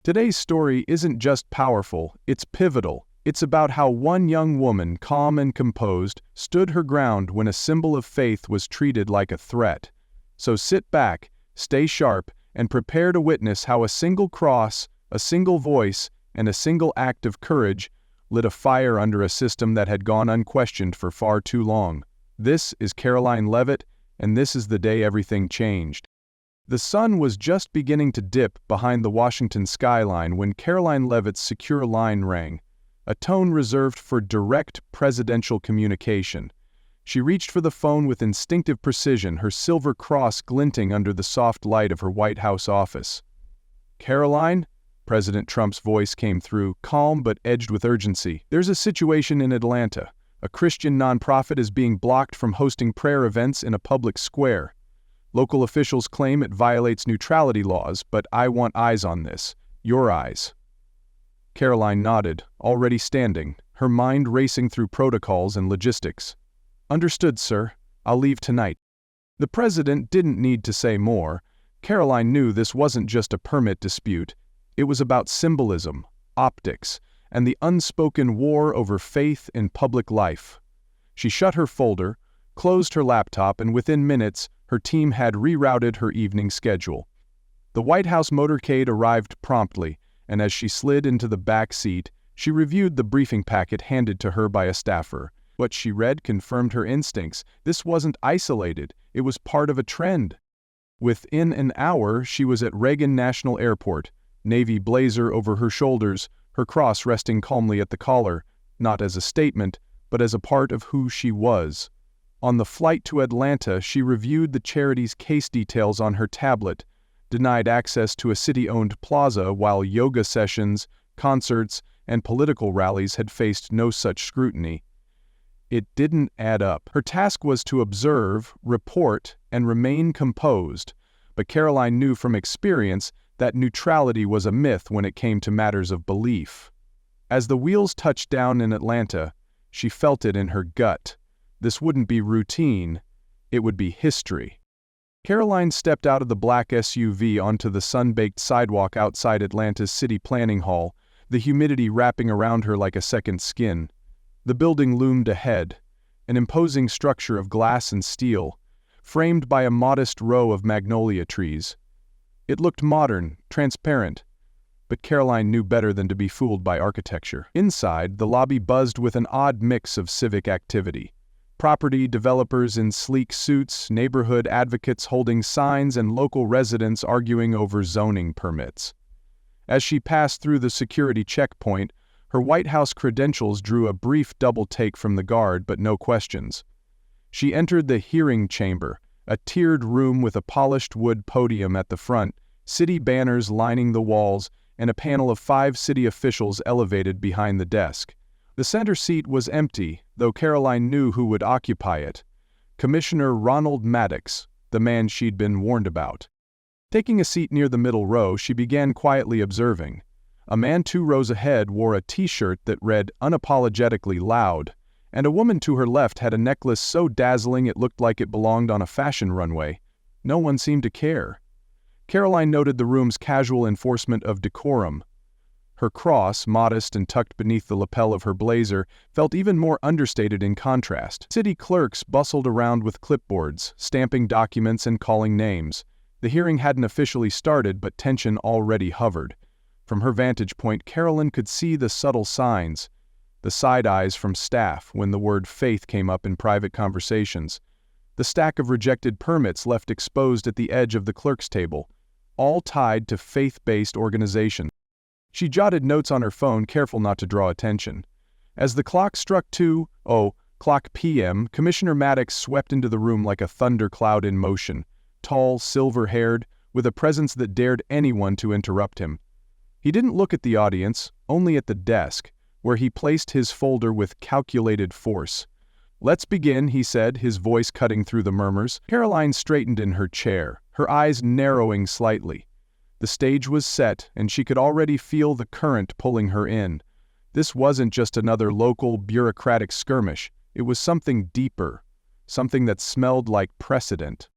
Today's story isn't just powerful, it's pivotal. It's about how one young woman, calm and composed, stood her ground when a symbol of faith was treated like a threat. So sit back, stay sharp, and prepare to witness how a single cross, a single voice, and a single act of courage lit a fire under a system that had gone unquestioned for far too long. This is Caroline Leavitt, and this is the day everything changed. The sun was just beginning to dip behind the Washington skyline when Caroline Leavitt's secure line rang, a tone reserved for direct presidential communication. She reached for the phone with instinctive precision, her silver cross glinting under the soft light of her White House office. "Caroline?" President Trump's voice came through, calm but edged with urgency. "There's a situation in Atlanta. A Christian nonprofit is being blocked from hosting prayer events in a public square. Local officials claim it violates neutrality laws, but I want eyes on this. Your eyes." Caroline nodded, already standing, her mind racing through protocols and logistics. "Understood, sir. I'll leave tonight." The president didn't need to say more. Caroline knew this wasn't just a permit dispute. It was about symbolism, optics, and the unspoken war over faith in public life. She shut her folder, closed her laptop, and within minutes, her team had rerouted her evening schedule. The White House motorcade arrived promptly, and as she slid into the back seat, she reviewed the briefing packet handed to her by a staffer. What she read confirmed her instincts. This wasn't isolated, it was part of a trend. Within an hour, she was at Reagan National Airport, navy blazer over her shoulders, her cross resting calmly at the collar, not as a statement, but as a part of who she was. On the flight to Atlanta, she reviewed the charity's case details on her tablet, denied access to a city-owned plaza while yoga sessions, concerts, and political rallies had faced no such scrutiny. It didn't add up. Her task was to observe, report, and remain composed, but Caroline knew from experience that neutrality was a myth when it came to matters of belief. As the wheels touched down in Atlanta, she felt it in her gut. This wouldn't be routine, it would be history. Caroline stepped out of the black SUV onto the sun-baked sidewalk outside Atlanta's City Planning Hall, the humidity wrapping around her like a second skin. The building loomed ahead, an imposing structure of glass and steel, framed by a modest row of magnolia trees. It looked modern, transparent, but Caroline knew better than to be fooled by architecture. Inside, the lobby buzzed with an odd mix of civic activity. Property developers in sleek suits, neighborhood advocates holding signs, and local residents arguing over zoning permits. As she passed through the security checkpoint, her White House credentials drew a brief double take from the guard, but no questions. She entered the hearing chamber, a tiered room with a polished wood podium at the front, city banners lining the walls, and a panel of 5 city officials elevated behind the desk. The center seat was empty, though Caroline knew who would occupy it. Commissioner Ronald Maddox, the man she'd been warned about. Taking a seat near the middle row, she began quietly observing. A man 2 rows ahead wore a t-shirt that read unapologetically loud, and a woman to her left had a necklace so dazzling it looked like it belonged on a fashion runway. No one seemed to care. Caroline noted the room's casual enforcement of decorum. Her cross, modest and tucked beneath the lapel of her blazer, felt even more understated in contrast. City clerks bustled around with clipboards, stamping documents and calling names. The hearing hadn't officially started, but tension already hovered. From her vantage point, Caroline could see the subtle signs, the side eyes from staff when the word faith came up in private conversations, the stack of rejected permits left exposed at the edge of the clerk's table, all tied to faith-based organizations. She jotted notes on her phone, careful not to draw attention. As the clock struck 2:00 p.m., Commissioner Maddox swept into the room like a thundercloud in motion, tall, silver-haired, with a presence that dared anyone to interrupt him. He didn't look at the audience, only at the desk, where he placed his folder with calculated force. "Let's begin," he said, his voice cutting through the murmurs. Caroline straightened in her chair, her eyes narrowing slightly. The stage was set, and she could already feel the current pulling her in. This wasn't just another local, bureaucratic skirmish. It was something deeper, something that smelled like precedent.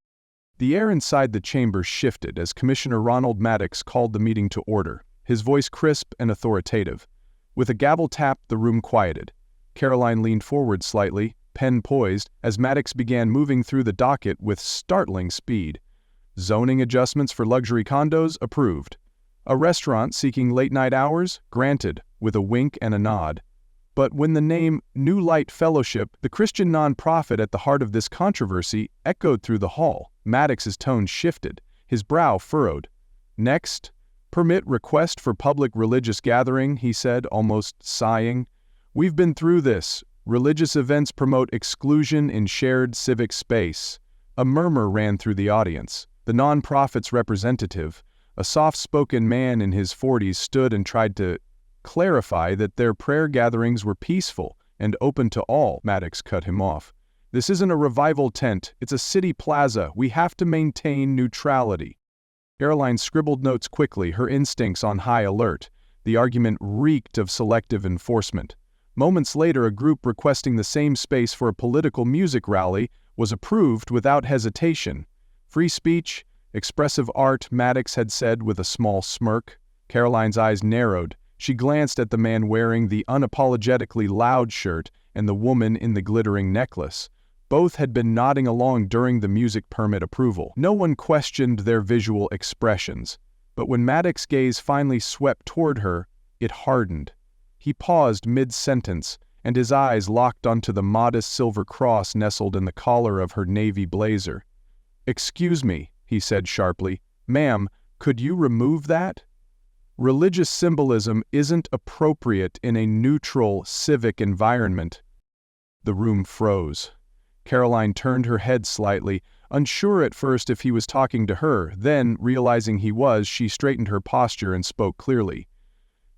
The air inside the chamber shifted as Commissioner Ronald Maddox called the meeting to order. his voice crisp and authoritative. With a gavel tap, the room quieted. Caroline leaned forward slightly, pen poised, as Maddox began moving through the docket with startling speed. Zoning adjustments for luxury condos? Approved. A restaurant seeking late-night hours? Granted, with a wink and a nod. But when the name New Light Fellowship, the Christian nonprofit at the heart of this controversy, echoed through the hall, Maddox's tone shifted, his brow furrowed. Next, permit request for public religious gathering, he said, almost sighing. We've been through this. Religious events promote exclusion in shared civic space. A murmur ran through the audience. The nonprofit's representative, a soft-spoken man in his 40s, stood and tried to clarify that their prayer gatherings were peaceful and open to all. Maddox cut him off. This isn't a revival tent, it's a city plaza. We have to maintain neutrality. Caroline scribbled notes quickly, her instincts on high alert. The argument reeked of selective enforcement. Moments later, a group requesting the same space for a political music rally was approved without hesitation. Free speech, expressive art, Maddox had said with a small smirk. Caroline's eyes narrowed. She glanced at the man wearing the unapologetically loud shirt and the woman in the glittering necklace. Both had been nodding along during the music permit approval. No one questioned their visual expressions. But when Maddox's gaze finally swept toward her, it hardened. He paused mid-sentence, and his eyes locked onto the modest silver cross nestled in the collar of her navy blazer. "Excuse me," he said sharply. "Ma'am, could you remove that? Religious symbolism isn't appropriate in a neutral, civic environment." The room froze. Caroline turned her head slightly, unsure at first if he was talking to her. Then, realizing he was, she straightened her posture and spoke clearly.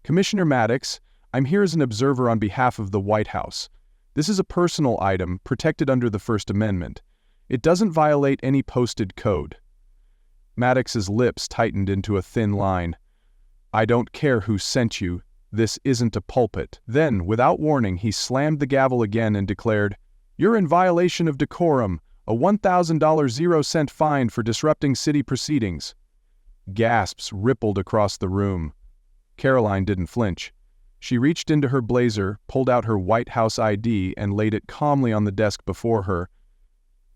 "Commissioner Maddox, I'm here as an observer on behalf of the White House. This is a personal item protected under the First Amendment. It doesn't violate any posted code." Maddox's lips tightened into a thin line. "I don't care who sent you. This isn't a pulpit." Then, without warning, he slammed the gavel again and declared, "You're in violation of decorum, a $1,000 0-cent fine for disrupting city proceedings." Gasps rippled across the room. Caroline didn't flinch. She reached into her blazer, pulled out her White House ID, and laid it calmly on the desk before her.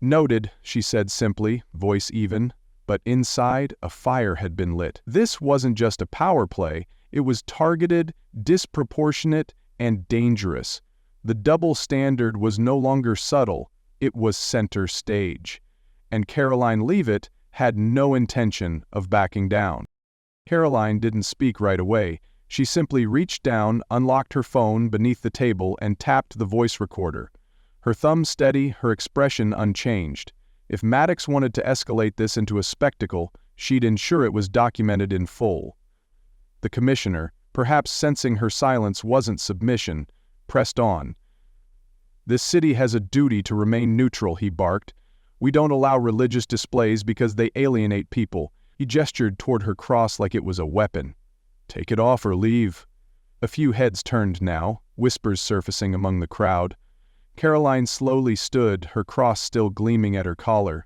"Noted," she said simply, voice even. But inside, a fire had been lit. This wasn't just a power play, it was targeted, disproportionate, and dangerous. The double standard was no longer subtle, it was center stage. And Caroline Leavitt had no intention of backing down. Caroline didn't speak right away. She simply reached down, unlocked her phone beneath the table, and tapped the voice recorder. Her thumb steady, her expression unchanged. If Maddox wanted to escalate this into a spectacle, she'd ensure it was documented in full. The commissioner, perhaps sensing her silence wasn't submission, pressed on. "This city has a duty to remain neutral," he barked. "We don't allow religious displays because they alienate people." He gestured toward her cross like it was a weapon. "Take it off or leave." A few heads turned now, whispers surfacing among the crowd. Caroline slowly stood, her cross still gleaming at her collar.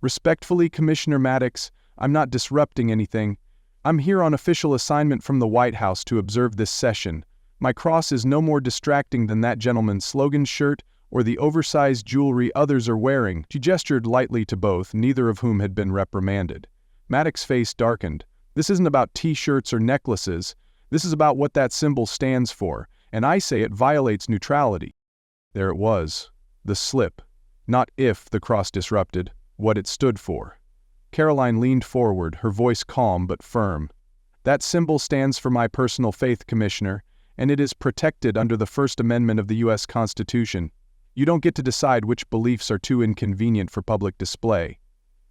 "Respectfully, Commissioner Maddox, I'm not disrupting anything. I'm here on official assignment from the White House to observe this session. My cross is no more distracting than that gentleman's slogan shirt or the oversized jewelry others are wearing." She gestured lightly to both, neither of whom had been reprimanded. Maddox's face darkened. "This isn't about t-shirts or necklaces. This is about what that symbol stands for, and I say it violates neutrality." There it was, the slip. Not if the cross disrupted, what it stood for. Caroline leaned forward, her voice calm but firm. "That symbol stands for my personal faith, Commissioner, and it is protected under the First Amendment of the U.S. Constitution. You don't get to decide which beliefs are too inconvenient for public display."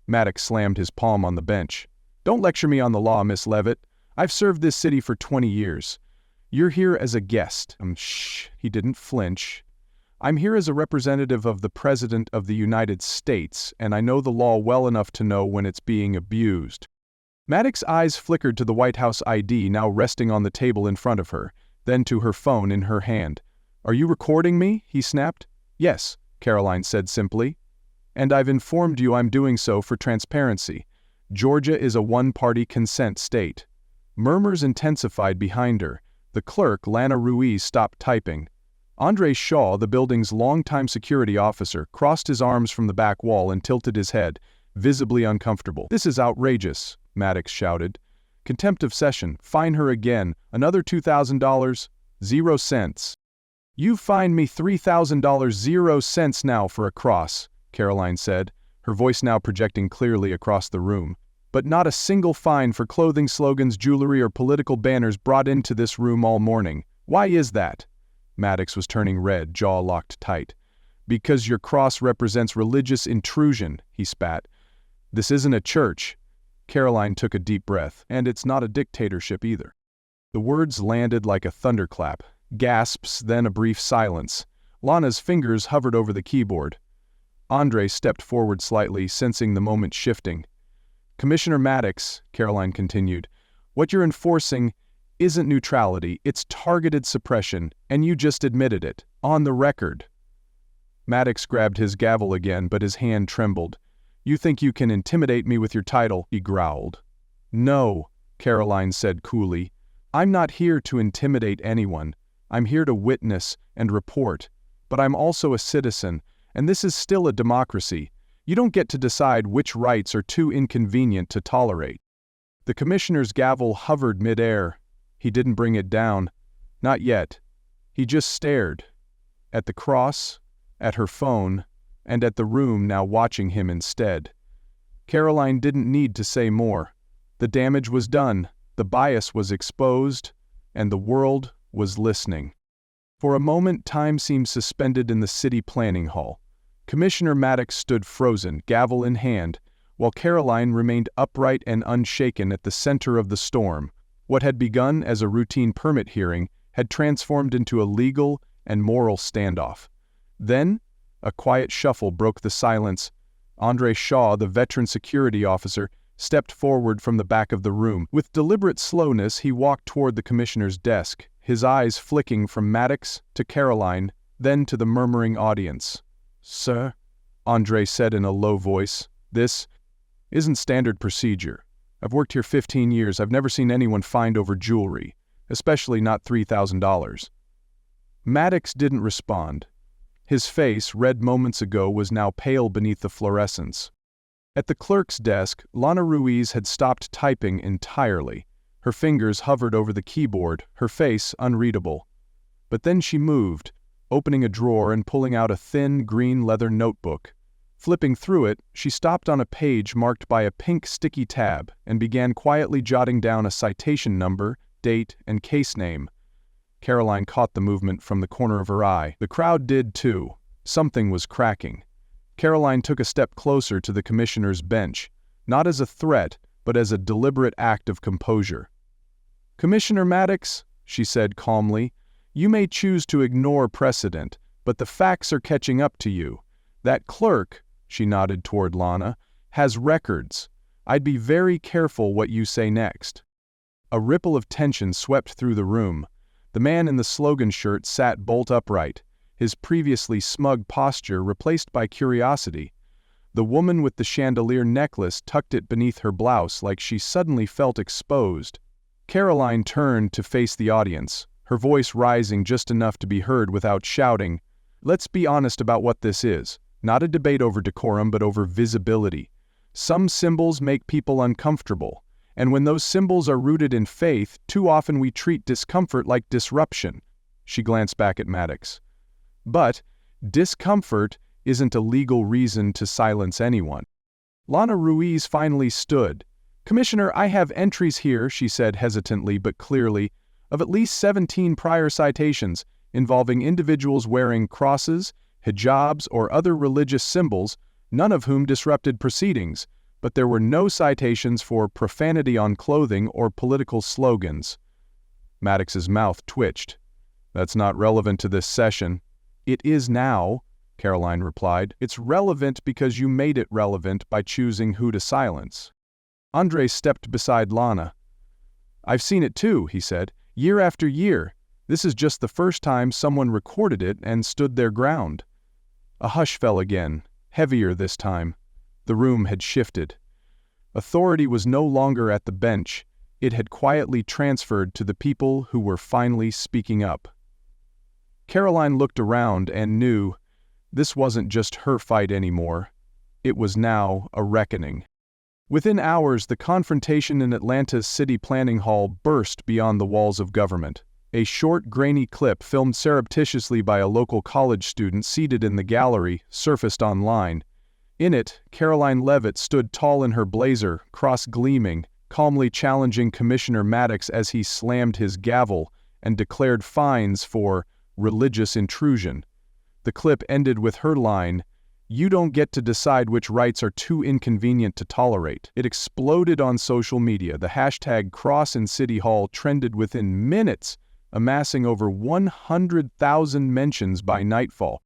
Maddox slammed his palm on the bench. "Don't lecture me on the law, Miss Leavitt. I've served this city for 20 years. You're here as a guest." Shh, he didn't flinch. "I'm here as a representative of the President of the United States, and I know the law well enough to know when it's being abused." Maddox's eyes flickered to the White House ID now resting on the table in front of her, then to her phone in her hand. "Are you recording me?" he snapped. "Yes," Caroline said simply. "And I've informed you I'm doing so for transparency. Georgia is a one-party consent state." Murmurs intensified behind her. The clerk, Lana Ruiz, stopped typing. Andre Shaw, the building's longtime security officer, crossed his arms from the back wall and tilted his head, visibly uncomfortable. "This is outrageous," Maddox shouted. "Contempt of session. Fine her again. Another $2,000. 0 cents. You fined me $3,000 0 cents now for a cross," Caroline said, her voice now projecting clearly across the room. "But not a single fine for clothing slogans, jewelry, or political banners brought into this room all morning. Why is that?" Maddox was turning red, jaw locked tight. "Because your cross represents religious intrusion," he spat. "This isn't a church." Caroline took a deep breath. "And it's not a dictatorship either." The words landed like a thunderclap. Gasps, then a brief silence. Lana's fingers hovered over the keyboard. Andre stepped forward slightly, sensing the moment shifting. "Commissioner Maddox," Caroline continued, "what you're enforcing isn't neutrality, it's targeted suppression, and you just admitted it, on the record." Maddox grabbed his gavel again, but his hand trembled. "You think you can intimidate me with your title," he growled. "No," Caroline said coolly. "I'm not here to intimidate anyone. I'm here to witness and report. But I'm also a citizen, and this is still a democracy. You don't get to decide which rights are too inconvenient to tolerate." The commissioner's gavel hovered mid-air. He didn't bring it down. Not yet. He just stared. At the cross, at her phone, and at the room now watching him instead. Caroline didn't need to say more. The damage was done, the bias was exposed, and the world was listening. For a moment, time seemed suspended in the city planning hall. Commissioner Maddox stood frozen, gavel in hand, while Caroline remained upright and unshaken at the center of the storm. What had begun as a routine permit hearing had transformed into a legal and moral standoff. Then, a quiet shuffle broke the silence. Andre Shaw, the veteran security officer, stepped forward from the back of the room. With deliberate slowness, he walked toward the commissioner's desk, his eyes flicking from Maddox to Caroline, then to the murmuring audience. "Sir," Andre said in a low voice, "this isn't standard procedure. I've worked here 15 years. I've never seen anyone fined over jewelry, especially not $3,000. Maddox didn't respond. His face, red moments ago, was now pale beneath the fluorescence. At the clerk's desk, Lana Ruiz had stopped typing entirely. Her fingers hovered over the keyboard, her face unreadable. But then she moved, opening a drawer and pulling out a thin, green leather notebook. Flipping through it, she stopped on a page marked by a pink sticky tab and began quietly jotting down a citation number, date, and case name. Caroline caught the movement from the corner of her eye. The crowd did too. Something was cracking. Caroline took a step closer to the commissioner's bench, not as a threat, but as a deliberate act of composure. "Commissioner Maddox," she said calmly, "you may choose to ignore precedent, but the facts are catching up to you. That clerk," she nodded toward Lana, "has records. I'd be very careful what you say next." A ripple of tension swept through the room. The man in the slogan shirt sat bolt upright, his previously smug posture replaced by curiosity. The woman with the chandelier necklace tucked it beneath her blouse like she suddenly felt exposed. Caroline turned to face the audience, her voice rising just enough to be heard without shouting. "Let's be honest about what this is. Not a debate over decorum, but over visibility. Some symbols make people uncomfortable, and when those symbols are rooted in faith, too often we treat discomfort like disruption." She glanced back at Maddox. "But discomfort isn't a legal reason to silence anyone." Lana Ruiz finally stood. "Commissioner, I have entries here," she said hesitantly but clearly, "of at least 17 prior citations involving individuals wearing crosses, hijabs, or other religious symbols, none of whom disrupted proceedings, but there were no citations for profanity on clothing or political slogans." Maddox's mouth twitched. "That's not relevant to this session." "It is now," Caroline replied. "It's relevant because you made it relevant by choosing who to silence." Andre stepped beside Lana. "I've seen it too," he said, "year after year. This is just the first time someone recorded it and stood their ground." A hush fell again, heavier this time. The room had shifted. Authority was no longer at the bench. it had quietly transferred to the people who were finally speaking up. Caroline looked around and knew this wasn't just her fight anymore. It was now a reckoning. Within hours, the confrontation in Atlanta's city planning hall burst beyond the walls of government. A short, grainy clip filmed surreptitiously by a local college student seated in the gallery surfaced online. In it, Caroline Leavitt stood tall in her blazer, cross gleaming, calmly challenging Commissioner Maddox as he slammed his gavel and declared fines for religious intrusion. The clip ended with her line, "You don't get to decide which rights are too inconvenient to tolerate." It exploded on social media. The hashtag Cross in City Hall trended within minutes, amassing over 100,000 mentions by nightfall.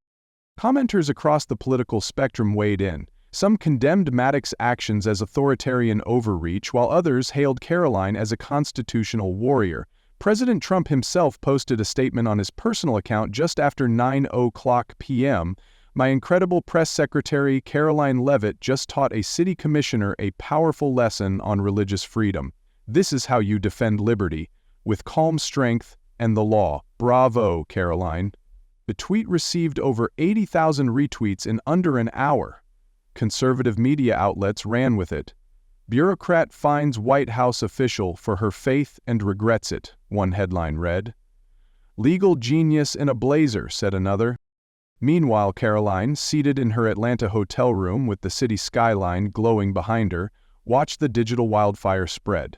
Commenters across the political spectrum weighed in. Some condemned Maddox's actions as authoritarian overreach, while others hailed Caroline as a constitutional warrior. President Trump himself posted a statement on his personal account just after 9:00 p.m. "My incredible press secretary, Caroline Leavitt, just taught a city commissioner a powerful lesson on religious freedom. This is how you defend liberty, with calm strength and the law. Bravo, Caroline." The tweet received over 80,000 retweets in under an hour. Conservative media outlets ran with it. "Bureaucrat finds White House official for her faith and regrets it," one headline read. "Legal genius in a blazer," said another. Meanwhile, Caroline, seated in her Atlanta hotel room with the city skyline glowing behind her, watched the digital wildfire spread.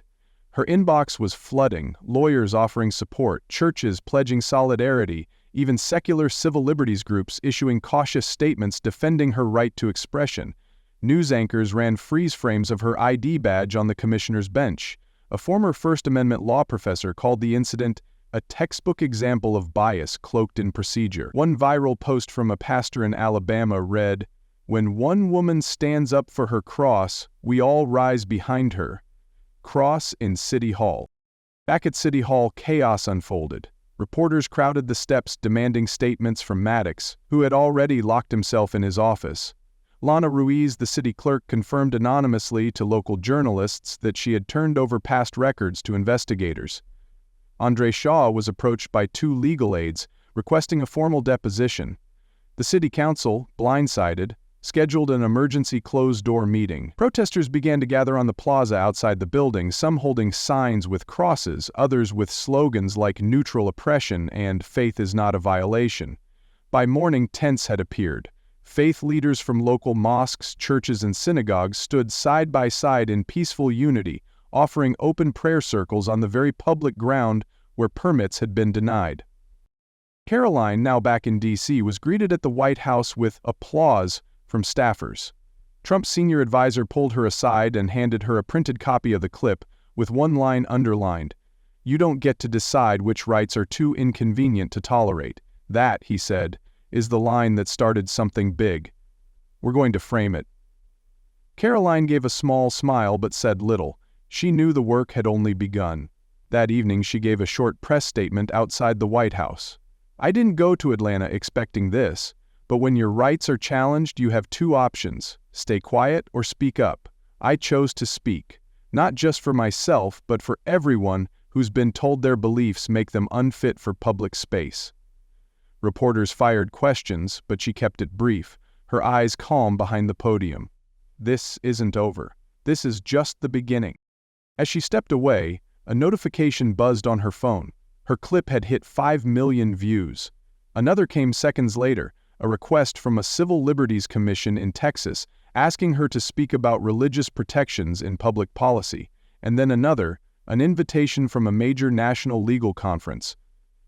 Her inbox was flooding, lawyers offering support, churches pledging solidarity, even secular civil liberties groups issuing cautious statements defending her right to expression. News anchors ran freeze frames of her ID badge on the commissioner's bench. A former First Amendment law professor called the incident a textbook example of bias cloaked in procedure. One viral post from a pastor in Alabama read, "When one woman stands up for her cross, we all rise behind her." Cross in City Hall. Back at City Hall, chaos unfolded. Reporters crowded the steps demanding statements from Maddox, who had already locked himself in his office. Lana Ruiz, the city clerk, confirmed anonymously to local journalists that she had turned over past records to investigators. Andre Shaw was approached by 2 legal aides, requesting a formal deposition. The city council, blindsided, scheduled an emergency closed-door meeting. Protesters began to gather on the plaza outside the building, some holding signs with crosses, others with slogans like "neutral oppression" and "faith is not a violation." By morning, tents had appeared. Faith leaders from local mosques, churches, and synagogues stood side by side in peaceful unity, offering open prayer circles on the very public ground where permits had been denied. Caroline, now back in D.C., was greeted at the White House with applause from staffers. Trump's senior advisor pulled her aside and handed her a printed copy of the clip, with one line underlined, "You don't get to decide which rights are too inconvenient to tolerate. That," he said, "is the line that started something big. We're going to frame it." Caroline gave a small smile but said little. She knew the work had only begun. That evening she gave a short press statement outside the White House. "I didn't go to Atlanta expecting this, but when your rights are challenged you have 2 options, stay quiet or speak up. I chose to speak, not just for myself but for everyone who's been told their beliefs make them unfit for public space." Reporters fired questions, but she kept it brief, her eyes calm behind the podium. This isn't over. This is just the beginning. As she stepped away, a notification buzzed on her phone. Her clip had hit 5 million views. Another came seconds later, a request from a civil liberties commission in Texas asking her to speak about religious protections in public policy, and then another, an invitation from a major national legal conference.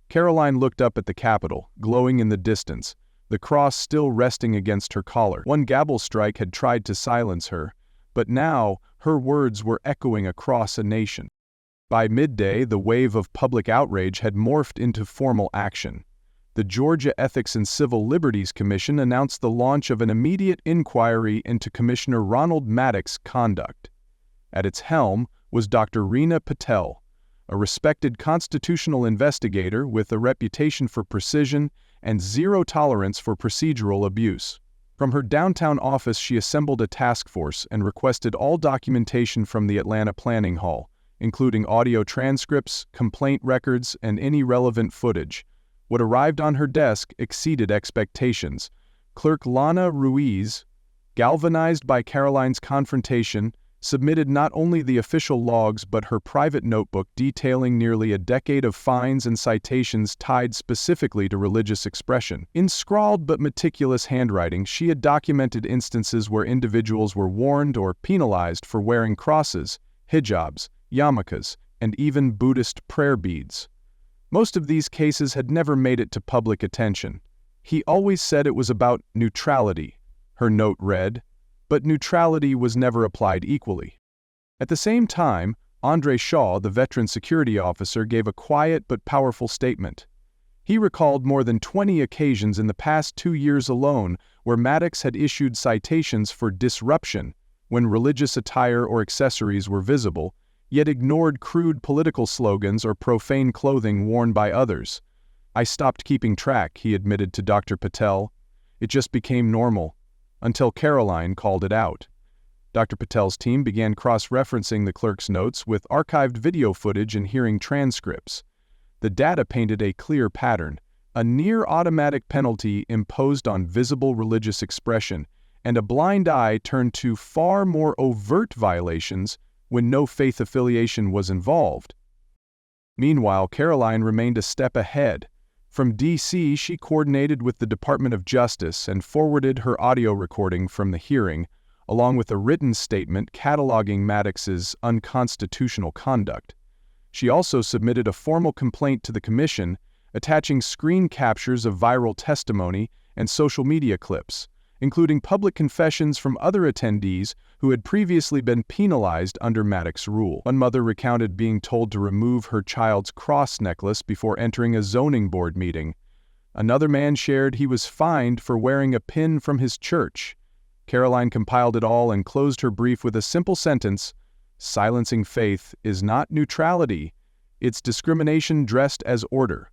Caroline looked up at the Capitol, glowing in the distance, the cross still resting against her collar. One gavel strike had tried to silence her, but now her words were echoing across a nation. By midday, the wave of public outrage had morphed into formal action. The Georgia Ethics and Civil Liberties Commission announced the launch of an immediate inquiry into Commissioner Ronald Maddox's conduct. At its helm was Dr. Reena Patel, a respected constitutional investigator with a reputation for precision and zero tolerance for procedural abuse. From her downtown office she assembled a task force and requested all documentation from the Atlanta Planning Hall, including audio transcripts, complaint records, and any relevant footage. What arrived on her desk exceeded expectations. Clerk Lana Ruiz, galvanized by Caroline's confrontation, submitted not only the official logs but her private notebook detailing nearly a decade of fines and citations tied specifically to religious expression. In scrawled but meticulous handwriting, she had documented instances where individuals were warned or penalized for wearing crosses, hijabs, yarmulkes, and even Buddhist prayer beads. Most of these cases had never made it to public attention. He always said it was about neutrality, her note read, but neutrality was never applied equally. At the same time, Andre Shaw, the veteran security officer, gave a quiet but powerful statement. He recalled more than 20 occasions in the past 2 years alone where Maddox had issued citations for disruption when religious attire or accessories were visible, yet ignored crude political slogans or profane clothing worn by others. "I stopped keeping track," he admitted to Dr. Patel. "It just became normal, until Caroline called it out." Dr. Patel's team began cross-referencing the clerk's notes with archived video footage and hearing transcripts. The data painted a clear pattern: a near-automatic penalty imposed on visible religious expression, and a blind eye turned to far more overt violations when no faith affiliation was involved. Meanwhile, Caroline remained a step ahead. From D.C., she coordinated with the Department of Justice and forwarded her audio recording from the hearing, along with a written statement cataloging Maddox's unconstitutional conduct. She also submitted a formal complaint to the Commission, attaching screen captures of viral testimony and social media clips, including public confessions from other attendees who had previously been penalized under Maddox's rule. One mother recounted being told to remove her child's cross necklace before entering a zoning board meeting. Another man shared he was fined for wearing a pin from his church. Caroline compiled it all and closed her brief with a simple sentence: "Silencing faith is not neutrality, it's discrimination dressed as order."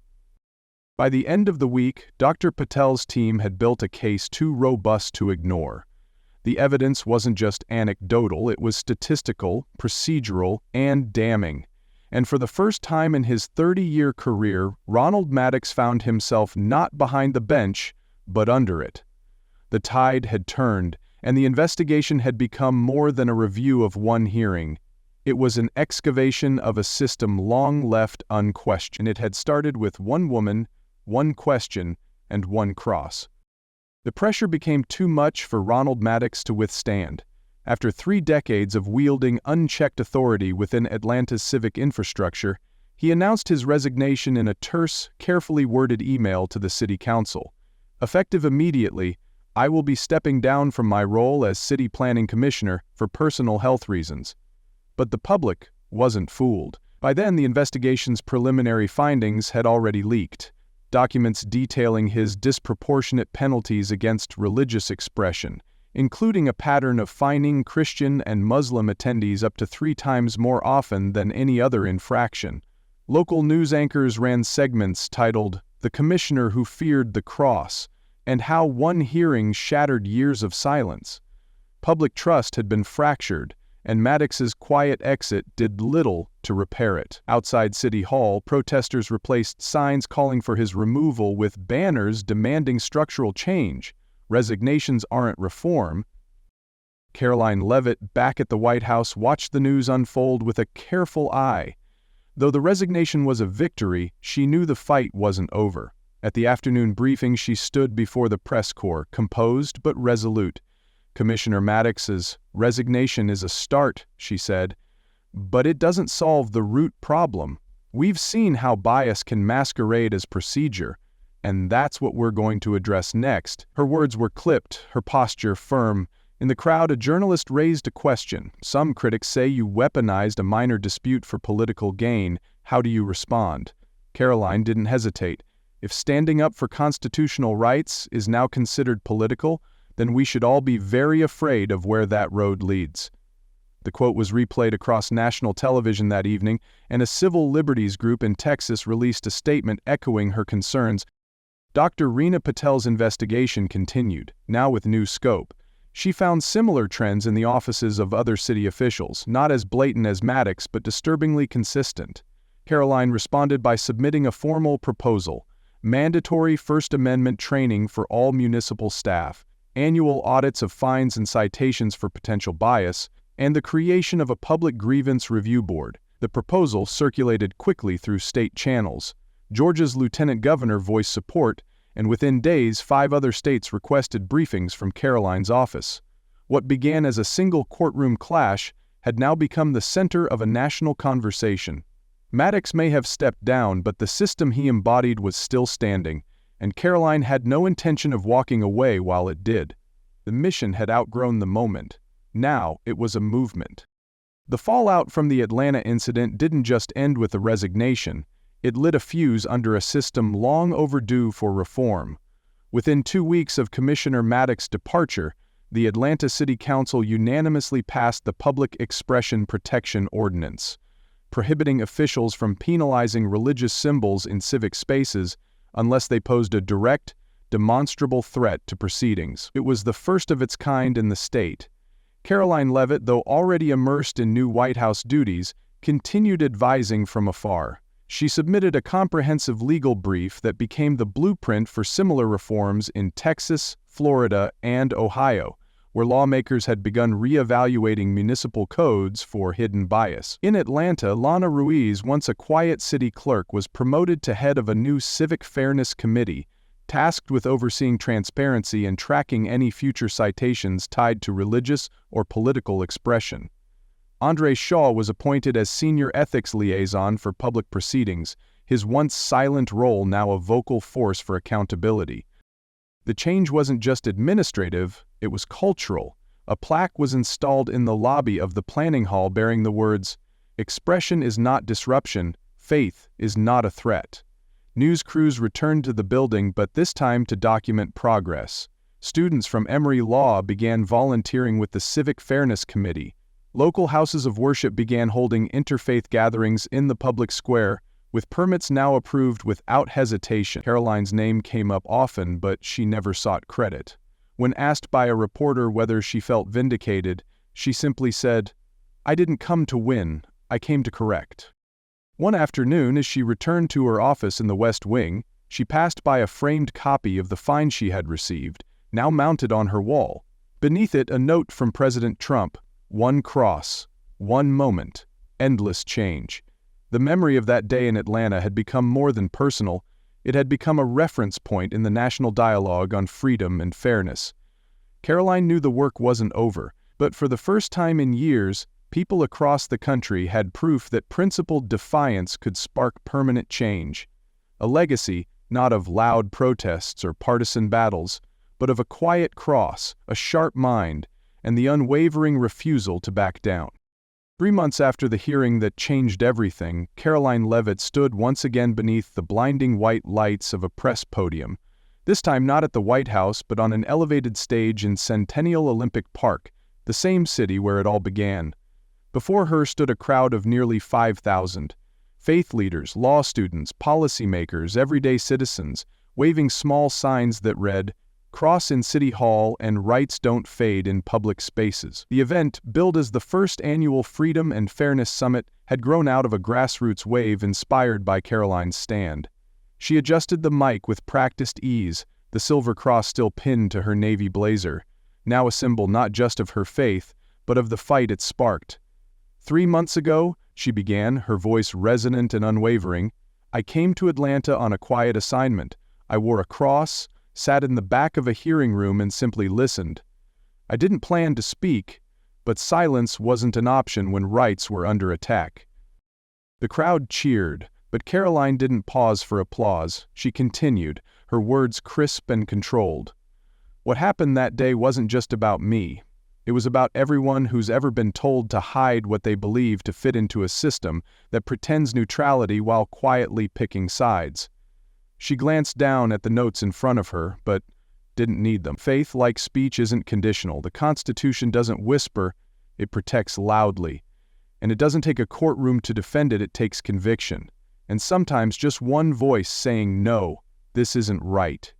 By the end of the week, Dr. Patel's team had built a case too robust to ignore. The evidence wasn't just anecdotal, it was statistical, procedural, and damning. And for the first time in his 30-year career, Ronald Maddox found himself not behind the bench, but under it. The tide had turned, and the investigation had become more than a review of one hearing. It was an excavation of a system long left unquestioned. It had started with one woman, one question, and one cross. The pressure became too much for Ronald Maddox to withstand. After 3 decades of wielding unchecked authority within Atlanta's civic infrastructure, he announced his resignation in a terse, carefully worded email to the city council. Effective immediately, "I will be stepping down from my role as city planning commissioner for personal health reasons." But the public wasn't fooled. By then, the investigation's preliminary findings had already leaked. Documents detailing his disproportionate penalties against religious expression, including a pattern of fining Christian and Muslim attendees up to 3 times more often than any other infraction. Local news anchors ran segments titled "The Commissioner Who Feared the Cross" and how one hearing shattered years of silence. Public trust had been fractured, and Maddox's quiet exit did little to repair it. Outside City Hall, protesters replaced signs calling for his removal with banners demanding structural change. "Resignations aren't reform." Caroline Leavitt, back at the White House, watched the news unfold with a careful eye. Though the resignation was a victory, she knew the fight wasn't over. At the afternoon briefing, she stood before the press corps, composed but resolute. "Commissioner Maddox's resignation is a start," she said, "but it doesn't solve the root problem. We've seen how bias can masquerade as procedure, and that's what we're going to address next." Her words were clipped, her posture firm. In the crowd, a journalist raised a question. "Some critics say you weaponized a minor dispute for political gain. How do you respond?" Caroline didn't hesitate. "If standing up for constitutional rights is now considered political, then we should all be very afraid of where that road leads." The quote was replayed across national television that evening, and a civil liberties group in Texas released a statement echoing her concerns. Dr. Reena Patel's investigation continued, now with new scope. She found similar trends in the offices of other city officials, not as blatant as Maddox but disturbingly consistent. Caroline responded by submitting a formal proposal: mandatory First Amendment training for all municipal staff, annual audits of fines and citations for potential bias, and the creation of a public grievance review board. The proposal circulated quickly through state channels. Georgia's lieutenant governor voiced support, and within days 5 other states requested briefings from Caroline's office. What began as a single courtroom clash had now become the center of a national conversation. Maddox may have stepped down, but the system he embodied was still standing, and Caroline had no intention of walking away while it did. The mission had outgrown the moment. Now it was a movement. The fallout from the Atlanta incident didn't just end with a resignation. It lit a fuse under a system long overdue for reform. Within 2 weeks of Commissioner Maddox's departure, the Atlanta City Council unanimously passed the Public Expression Protection Ordinance, prohibiting officials from penalizing religious symbols in civic spaces unless they posed a direct, demonstrable threat to proceedings. It was the first of its kind in the state. Caroline Leavitt, though already immersed in new White House duties, continued advising from afar. She submitted a comprehensive legal brief that became the blueprint for similar reforms in Texas, Florida, and Ohio, where lawmakers had begun re-evaluating municipal codes for hidden bias. In Atlanta, Lana Ruiz, once a quiet city clerk, was promoted to head of a new Civic Fairness Committee, tasked with overseeing transparency and tracking any future citations tied to religious or political expression. Andre Shaw was appointed as Senior Ethics Liaison for public proceedings, his once silent role now a vocal force for accountability. The change wasn't just administrative, it was cultural. A plaque was installed in the lobby of the planning hall bearing the words, "Expression is not disruption, faith is not a threat." News crews returned to the building, but this time to document progress. Students from Emory Law began volunteering with the Civic Fairness Committee. Local houses of worship began holding interfaith gatherings in the public square, with permits now approved without hesitation. Caroline's name came up often, but she never sought credit. When asked by a reporter whether she felt vindicated, she simply said, "I didn't come to win, I came to correct." One afternoon, as she returned to her office in the West Wing, she passed by a framed copy of the fine she had received, now mounted on her wall. Beneath it, a note from President Trump: "One cross, one moment, endless change." The memory of that day in Atlanta had become more than personal. It had become a reference point in the national dialogue on freedom and fairness. Caroline knew the work wasn't over, but for the first time in years, people across the country had proof that principled defiance could spark permanent change. A legacy, not of loud protests or partisan battles, but of a quiet cross, a sharp mind, and the unwavering refusal to back down. 3 months after the hearing that changed everything, Caroline Leavitt stood once again beneath the blinding white lights of a press podium, this time not at the White House but on an elevated stage in Centennial Olympic Park, the same city where it all began. Before her stood a crowd of nearly 5,000. Faith leaders, law students, policymakers, everyday citizens, waving small signs that read, "Cross in City Hall" and "Rights don't fade in public spaces." The event, billed as the first annual Freedom and Fairness Summit, had grown out of a grassroots wave inspired by Caroline's stand. She adjusted the mic with practiced ease, the silver cross still pinned to her navy blazer, now a symbol not just of her faith, but of the fight it sparked. 3 months ago, she began, her voice resonant and unwavering, "I came to Atlanta on a quiet assignment. I wore a cross, sat in the back of a hearing room and simply listened. I didn't plan to speak, but silence wasn't an option when rights were under attack." The crowd cheered, but Caroline didn't pause for applause. She continued, her words crisp and controlled. "What happened that day wasn't just about me. It was about everyone who's ever been told to hide what they believe to fit into a system that pretends neutrality while quietly picking sides." She glanced down at the notes in front of her, but didn't need them. Faith, like speech, isn't conditional. The Constitution doesn't whisper, it protects loudly. And it doesn't take a courtroom to defend it, it takes conviction. And sometimes just one voice saying, "No, this isn't right."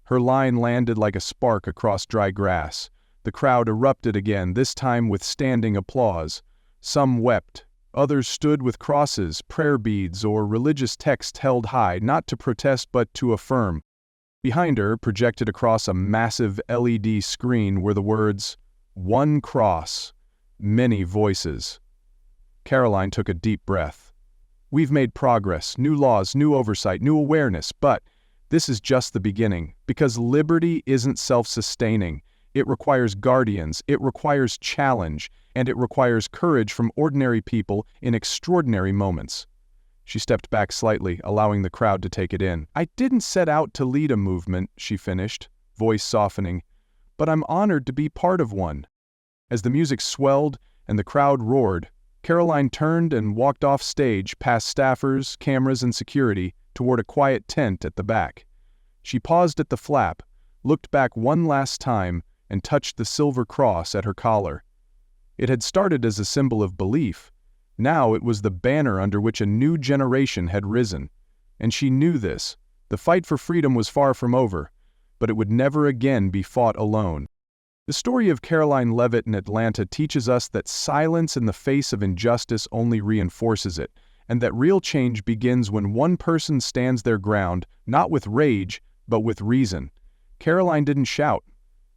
Her line landed like a spark across dry grass. The crowd erupted again, this time with standing applause. Some wept. Others stood with crosses, prayer beads, or religious texts held high, not to protest but to affirm. Behind her, projected across a massive LED screen, were the words, "One cross, many voices." Caroline took a deep breath. We've made progress, new laws, new oversight, new awareness, but this is just the beginning, because liberty isn't self-sustaining. It requires guardians, it requires challenge, and it requires courage from ordinary people in extraordinary moments. She stepped back slightly, allowing the crowd to take it in. "I didn't set out to lead a movement," she finished, voice softening, "but I'm honored to be part of one." As the music swelled and the crowd roared, Caroline turned and walked off stage past staffers, cameras, and security toward a quiet tent at the back. She paused at the flap, looked back one last time, and touched the silver cross at her collar. It had started as a symbol of belief. Now it was the banner under which a new generation had risen. And she knew this. The fight for freedom was far from over, but it would never again be fought alone. The story of Caroline Leavitt in Atlanta teaches us that silence in the face of injustice only reinforces it, and that real change begins when one person stands their ground, not with rage, but with reason. Caroline didn't shout.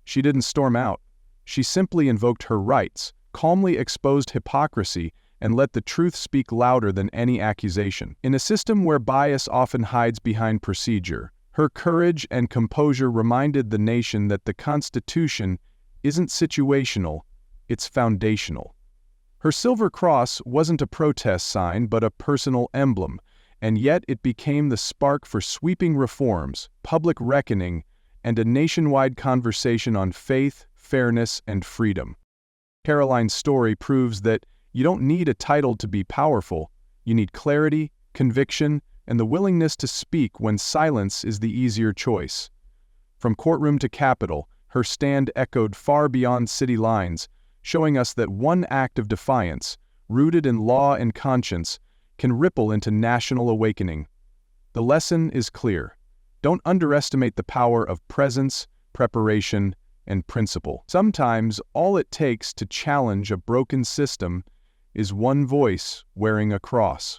She didn't storm out. She simply invoked her rights, calmly exposed hypocrisy, and let the truth speak louder than any accusation. In a system where bias often hides behind procedure, her courage and composure reminded the nation that the Constitution isn't situational, it's foundational. Her silver cross wasn't a protest sign but a personal emblem, and yet it became the spark for sweeping reforms, public reckoning, and a nationwide conversation on faith, fairness, and freedom. Caroline's story proves that you don't need a title to be powerful. You need clarity, conviction, and the willingness to speak when silence is the easier choice. From courtroom to Capitol, her stand echoed far beyond city lines, showing us that one act of defiance, rooted in law and conscience, can ripple into national awakening. The lesson is clear. Don't underestimate the power of presence, preparation, and principle. Sometimes all it takes to challenge a broken system is one voice wearing a cross.